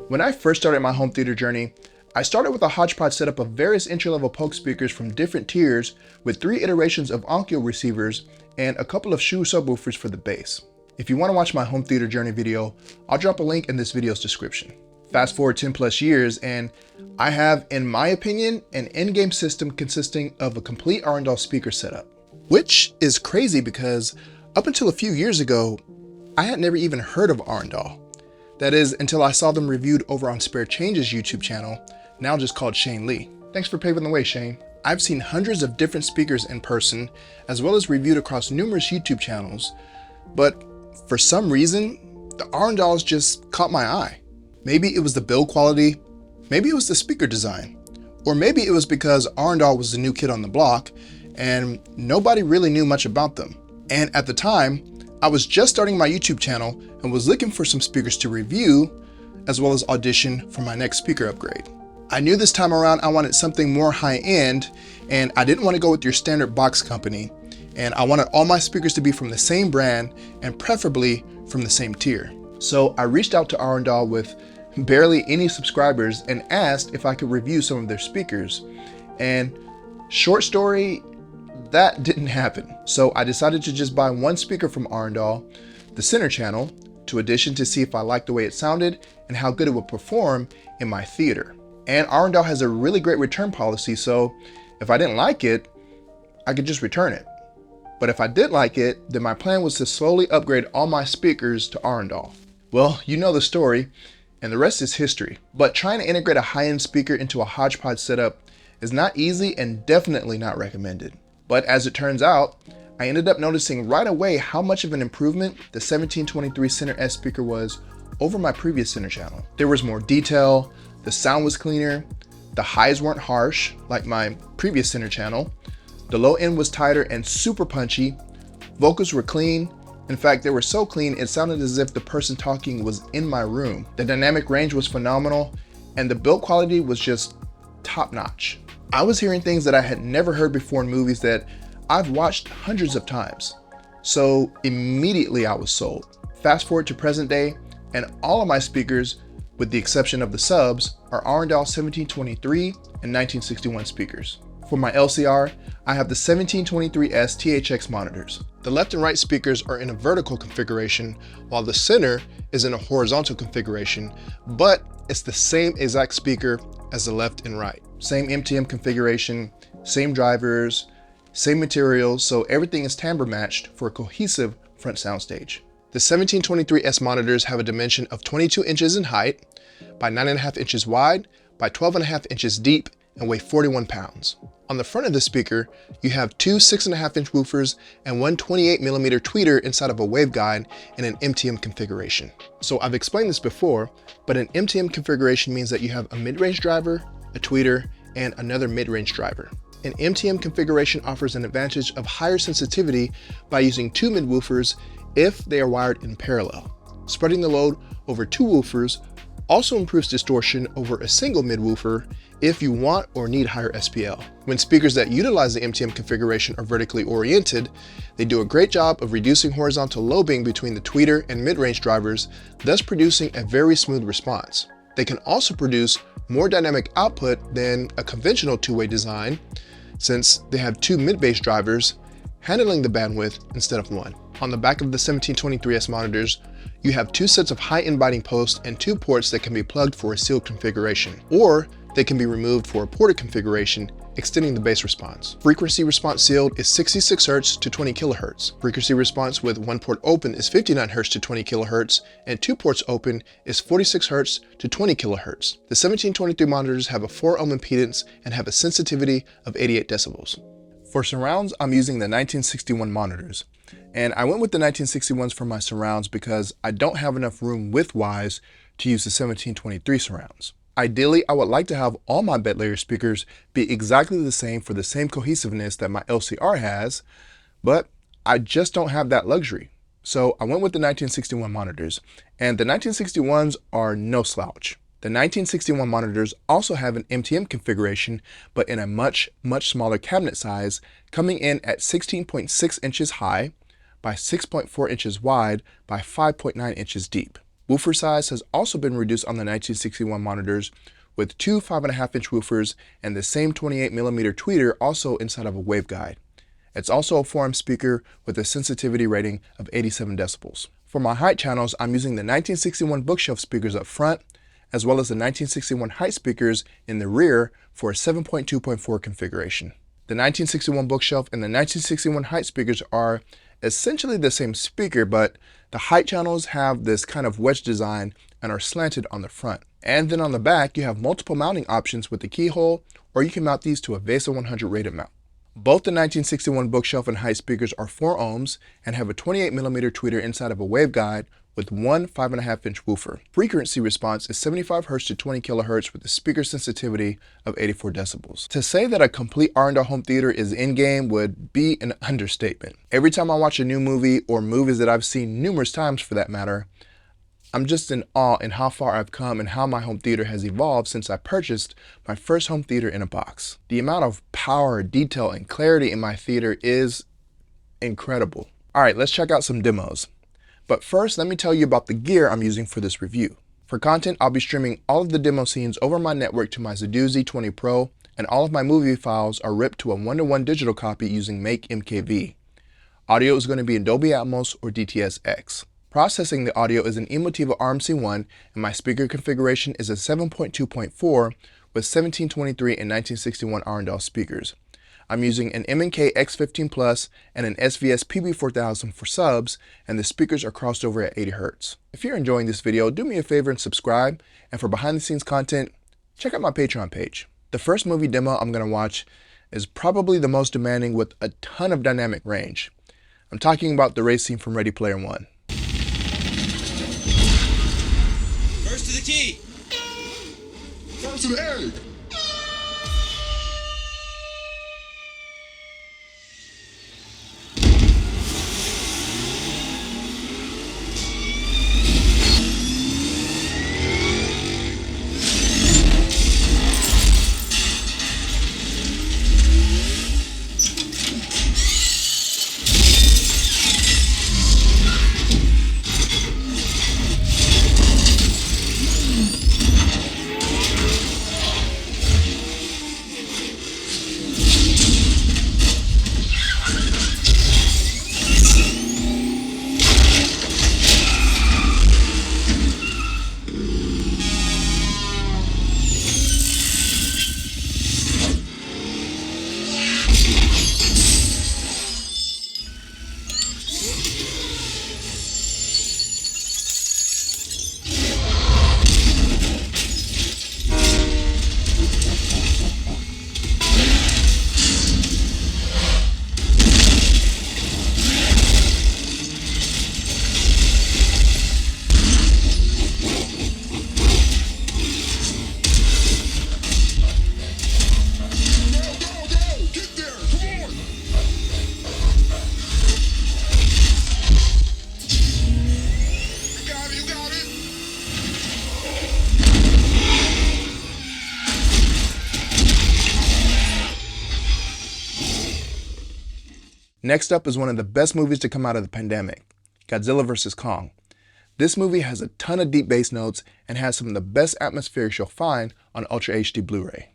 When I first started my home theater journey, I started with a hodgepodge setup of various entry-level Polk speakers from different tiers with 3 iterations of Onkyo receivers and a couple of Shure subwoofers for the bass. If you want to watch my home theater journey video, I'll drop a link in this video's description. Fast forward 10 plus years and I have, in my opinion, an in-game system consisting of a complete Arendal speaker setup. Which is crazy because up until a few years ago, I had never even heard of Arendal. That is, until I saw them reviewed over on Spare Change's YouTube channel, now just called Shane Lee. Thanks for paving the way, Shane. I've seen hundreds of different speakers in person, as well as reviewed across numerous YouTube channels, but for some reason, the Arendals just caught my eye. Maybe it was the build quality, maybe it was the speaker design, or maybe it was because Arendal was the new kid on the block and nobody really knew much about them. And at the time, I was just starting my YouTube channel and was looking for some speakers to review, as well as audition for my next speaker upgrade. I knew this time around I wanted something more high-end, and I didn't want to go with your standard box company, and I wanted all my speakers to be from the same brand and preferably from the same tier. So I reached out to Arendal with barely any subscribers and asked if I could review some of their speakers. And short story, that didn't happen. So I decided to just buy one speaker from Arendal, the center channel, to audition to see if I liked the way it sounded and how good it would perform in my theater. And Arendal has a really great return policy, so if I didn't like it, I could just return it. But if I did like it, then my plan was to slowly upgrade all my speakers to Arendal. Well, you know the story, and the rest is history. But trying to integrate a high-end speaker into a hodgepodge setup is not easy and definitely not recommended. But as it turns out, I ended up noticing right away how much of an improvement the 1723 Center S speaker was over my previous center channel. There was more detail, the sound was cleaner, the highs weren't harsh like my previous center channel, the low end was tighter and super punchy, vocals were clean. In fact, they were so clean it sounded as if the person talking was in my room. The dynamic range was phenomenal and the build quality was just top notch. I was hearing things that I had never heard before in movies that I've watched hundreds of times. So immediately I was sold. Fast forward to present day, and all of my speakers, with the exception of the subs, are Arendal 1723 and 1961 speakers. For my LCR, I have the 1723S THX monitors. The left and right speakers are in a vertical configuration, while the center is in a horizontal configuration, but it's the same exact speaker as the left and right. Same MTM configuration, same drivers, same materials, so everything is timbre matched for a cohesive front soundstage. The 1723S monitors have a dimension of 22 inches in height, by 9.5 inches wide, by 12.5 inches deep, and weigh 41 pounds. On the front of the speaker, you have 2 6.5-inch woofers and one 28mm tweeter inside of a waveguide in an MTM configuration. So I've explained this before, but an MTM configuration means that you have a mid-range driver, a tweeter, and another mid-range driver. An MTM configuration offers an advantage of higher sensitivity by using 2 mid-woofers if they are wired in parallel. Spreading the load over 2 woofers also improves distortion over a single mid-woofer if you want or need higher SPL. When speakers that utilize the MTM configuration are vertically oriented, they do a great job of reducing horizontal lobing between the tweeter and mid-range drivers, thus producing a very smooth response. They can also produce more dynamic output than a conventional two-way design, since they have 2 mid-bass drivers handling the bandwidth instead of 1. On the back of the 1723S monitors, you have 2 sets of high-end biting posts and 2 ports that can be plugged for a sealed configuration, or they can be removed for a ported configuration, extending the bass response. Frequency response sealed is 66 Hz to 20 kHz. Frequency response with 1 port open is 59 Hz to 20 kHz, and 2 ports open is 46 Hz to 20 kHz. The 1723 monitors have a 4 ohm impedance and have a sensitivity of 88 decibels. For surrounds, I'm using the 1961 monitors. And I went with the 1961s for my surrounds because I don't have enough room width-wise to use the 1723 surrounds. Ideally, I would like to have all my bed layer speakers be exactly the same for the same cohesiveness that my LCR has, but I just don't have that luxury. So I went with the 1961 monitors, and the 1961s are no slouch. The 1961 monitors also have an MTM configuration, but in a much smaller cabinet size, coming in at 16.6 inches high by 6.4 inches wide by 5.9 inches deep. Woofer size has also been reduced on the 1961 monitors, with two 5.5-inch woofers and the same 28mm tweeter also inside of a waveguide. It's also a 4-ohm speaker with a sensitivity rating of 87 decibels. For my height channels, I'm using the 1961 bookshelf speakers up front, as well as the 1961 height speakers in the rear for a 7.2.4 configuration. The 1961 bookshelf and the 1961 height speakers are essentially the same speaker, but the height channels have this kind of wedge design and are slanted on the front. And then on the back, you have multiple mounting options with the keyhole, or you can mount these to a VESA 100 rated mount. Both the 1961 bookshelf and height speakers are 4 ohms and have a 28mm tweeter inside of a waveguide with one 5.5-inch woofer. Frequency response is 75 Hz to 20 kHz with a speaker sensitivity of 84 decibels. To say that a complete Arendal Home Theater is in-game would be an understatement. Every time I watch a new movie, or movies that I've seen numerous times for that matter, I'm just in awe in how far I've come and how my home theater has evolved since I purchased my first home theater in a box. The amount of power, detail, and clarity in my theater is incredible. All right, let's check out some demos. But first, let me tell you about the gear I'm using for this review. For content, I'll be streaming all of the demo scenes over my network to my Zadoozee 20 Pro, and all of my movie files are ripped to a 1:1 digital copy using Make MKV. Audio is going to be in Dolby Atmos or DTS-X. Processing the audio is an Emotiva RMC1, and my speaker configuration is a 7.2.4 with 1723 and 1961 Arendal speakers. I'm using an M&K X15 Plus and an SVS PB4000 for subs, and the speakers are crossed over at 80 Hz. If you're enjoying this video, do me a favor and subscribe, and for behind the scenes content, check out my Patreon page. The first movie demo I'm going to watch is probably the most demanding with a ton of dynamic range. I'm talking about the race scene from Ready Player One. First to the key. First to the egg. Next up is one of the best movies to come out of the pandemic, Godzilla vs. Kong. This movie has a ton of deep bass notes and has some of the best atmospherics you'll find on Ultra HD Blu-ray.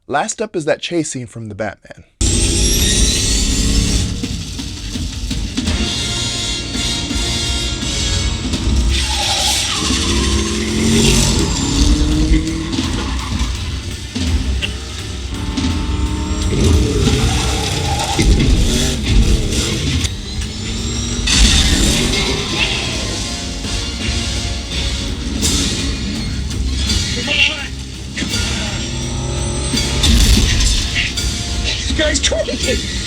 Last up is that chase scene from The Batman. This guy's crazy!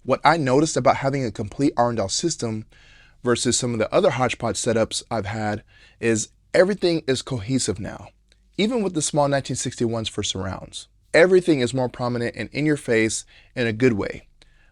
What I noticed about having a complete Arendal system versus some of the other hodgepodge setups I've had is everything is cohesive now. Even with the small 1961s for surrounds. Everything is more prominent and in your face in a good way.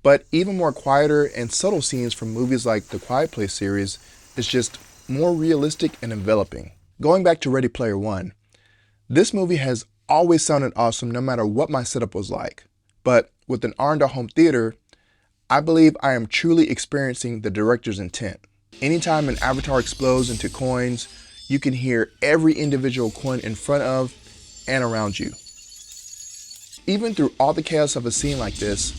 But even more quieter and subtle scenes from movies like the Quiet Place series is just more realistic and enveloping. Going back to Ready Player One, this movie has always sounded awesome no matter what my setup was like. But with an Arendal Home Theater, I believe I am truly experiencing the director's intent. Anytime an avatar explodes into coins, you can hear every individual coin in front of and around you. Even through all the chaos of a scene like this,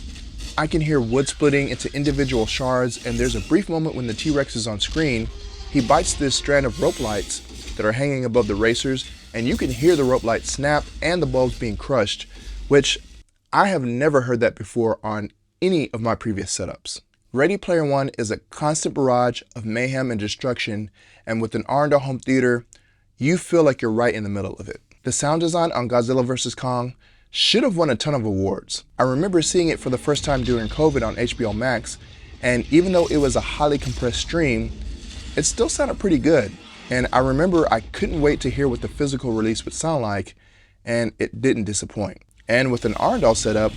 I can hear wood splitting into individual shards, and there's a brief moment when the T-Rex is on screen. He bites this strand of rope lights that are hanging above the racers, and you can hear the rope lights snap and the bulbs being crushed, which I have never heard that before on any of my previous setups. Ready Player One is a constant barrage of mayhem and destruction, and with an Arendal Home Theater, you feel like you're right in the middle of it. The sound design on Godzilla vs. Kong should have won a ton of awards. I remember seeing it for the first time during COVID on HBO Max, and even though it was a highly compressed stream, it still sounded pretty good. And I remember I couldn't wait to hear what the physical release would sound like, and it didn't disappoint. And with an Arendal setup,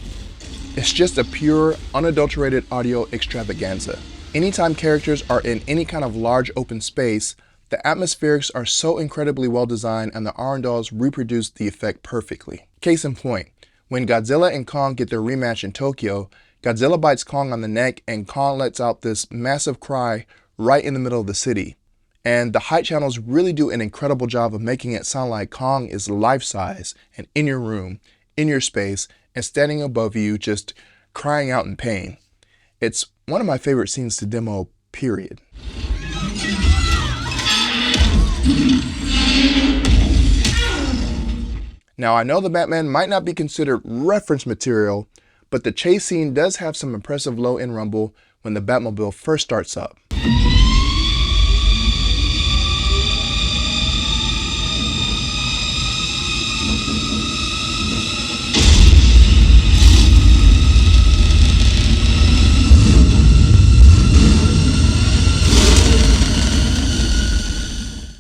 it's just a pure, unadulterated audio extravaganza. Anytime characters are in any kind of large open space, the atmospherics are so incredibly well designed and the Arendals reproduce the effect perfectly. Case in point, when Godzilla and Kong get their rematch in Tokyo, Godzilla bites Kong on the neck and Kong lets out this massive cry right in the middle of the city. And the height channels really do an incredible job of making it sound like Kong is life-size and in your room, in your space, and standing above you just crying out in pain. It's one of my favorite scenes to demo, period. Now I know the Batman might not be considered reference material, but the chase scene does have some impressive low-end rumble when the Batmobile first starts up.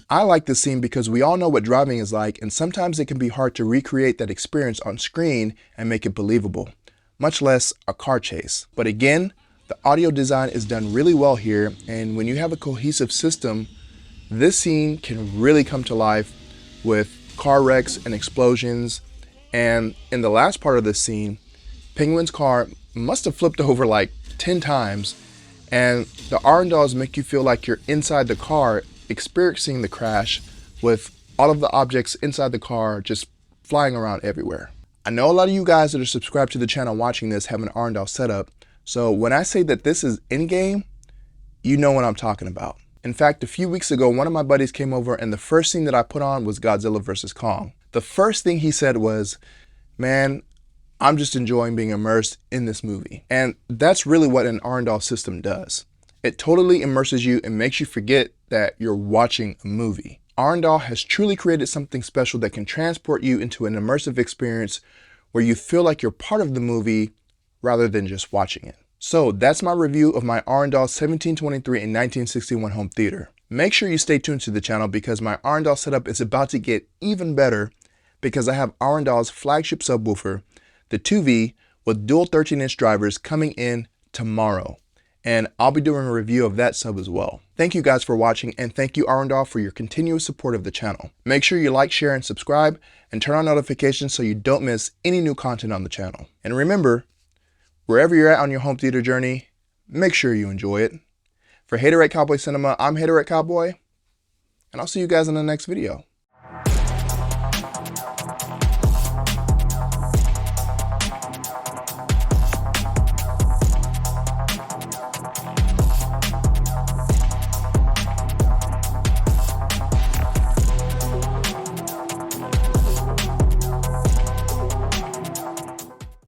I like this scene because we all know what driving is like, and sometimes it can be hard to recreate that experience on screen and make it believable, much less a car chase. But again, the audio design is done really well here, and when you have a cohesive system, this scene can really come to life with car wrecks and explosions. And in the last part of this scene, Penguin's car must have flipped over like 10 times, and the Arendals make you feel like you're inside the car experiencing the crash with all of the objects inside the car just flying around everywhere. I know a lot of you guys that are subscribed to the channel watching this have an Arendal setup, so when I say that this is in-game, you know what I'm talking about. In fact, a few weeks ago, one of my buddies came over and the first scene that I put on was Godzilla vs. Kong. The first thing he said was, "Man, I'm just enjoying being immersed in this movie." And that's really what an Arendal system does. It totally immerses you and makes you forget that you're watching a movie. Arendal has truly created something special that can transport you into an immersive experience where you feel like you're part of the movie rather than just watching it. So that's my review of my Arendal 1723 and 1961 home theater. Make sure you stay tuned to the channel because my Arendal setup is about to get even better because I have Arendal's flagship subwoofer, the 2V with dual 13-inch drivers, coming in tomorrow. And I'll be doing a review of that sub as well. Thank you guys for watching, and thank you Arendal for your continuous support of the channel. Make sure you like, share, and subscribe, and turn on notifications so you don't miss any new content on the channel. And remember, wherever you're at on your home theater journey, make sure you enjoy it. For Haterade Cowboy Cinema, I'm Haterade Cowboy, and I'll see you guys in the next video.